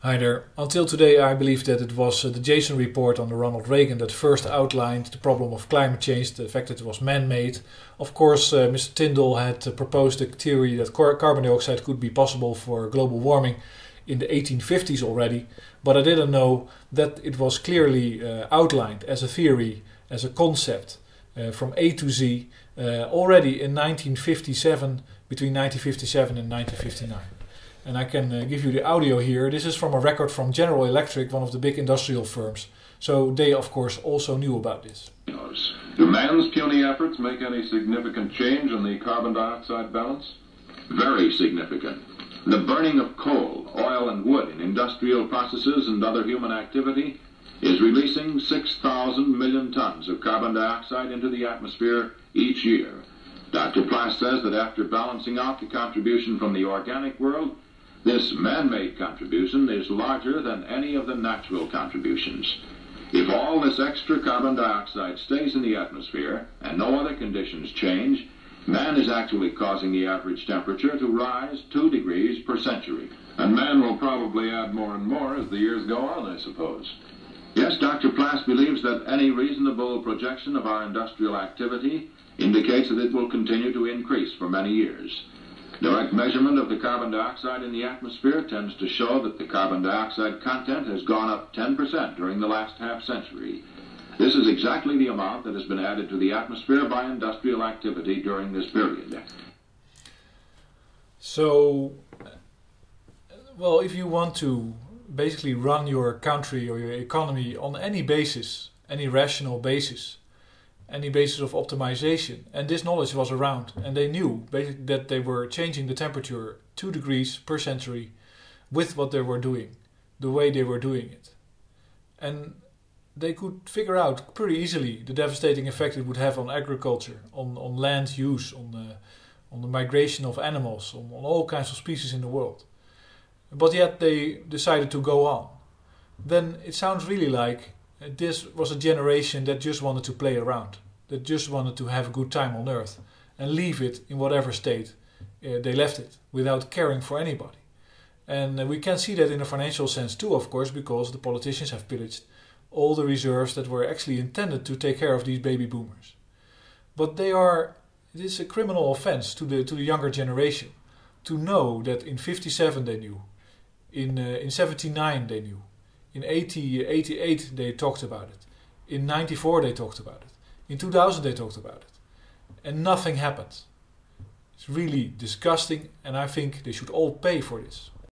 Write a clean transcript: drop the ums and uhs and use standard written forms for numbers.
Hi there. Until today I believe that it was the Jason report under Ronald Reagan that first outlined the problem of climate change, the fact that it was man-made. Of course, Mr. Tyndall had proposed a theory that carbon dioxide could be possible for global warming in the 1850s already, but I didn't know that it was clearly outlined as a theory, as a concept from A to Z already in 1957, between 1957 and 1959. And I can give you the audio here. This is from a record from General Electric, one of the big industrial firms. So they, of course, also knew about this. Do man's puny efforts make any significant change in the carbon dioxide balance? Very significant. The burning of coal, oil, and wood in industrial processes and other human activity is releasing 6,000 million tons of carbon dioxide into the atmosphere each year. Dr. Plass says that after balancing out the contribution from the organic world, this man-made contribution is larger than any of the natural contributions. If all this extra carbon dioxide stays in the atmosphere and no other conditions change, man is actually causing the average temperature to rise 2 degrees per century. And man will probably add more and more as the years go on, I suppose. Yes, Dr. Plass believes that any reasonable projection of our industrial activity indicates that it will continue to increase for many years. Direct measurement of the carbon dioxide in the atmosphere tends to show that the carbon dioxide content has gone up 10% during the last half-century. This is exactly the amount that has been added to the atmosphere by industrial activity during this period. So, well, if you want to basically run your country or your economy on any basis, any rational basis, any basis of optimization, and this knowledge was around, and they knew basically that they were changing the temperature 2 degrees per century with what they were doing, the way they were doing it. And they could figure out pretty easily the devastating effect it would have on agriculture, on land use, on the migration of animals, on all kinds of species in the world. But yet they decided to go on. Then it sounds really like this was a generation that just wanted to play around, that just wanted to have a good time on Earth and leave it in whatever state they left it, without caring for anybody. And we can see that in a financial sense too, of course, because the politicians have pillaged all the reserves that were actually intended to take care of these baby boomers. But it is a criminal offense to the younger generation to know that in 57 they knew, in 79 they knew, in 88 they talked about it. In 94 they talked about it. In 2000 they talked about it. And nothing happened. It's really disgusting, and I think they should all pay for this.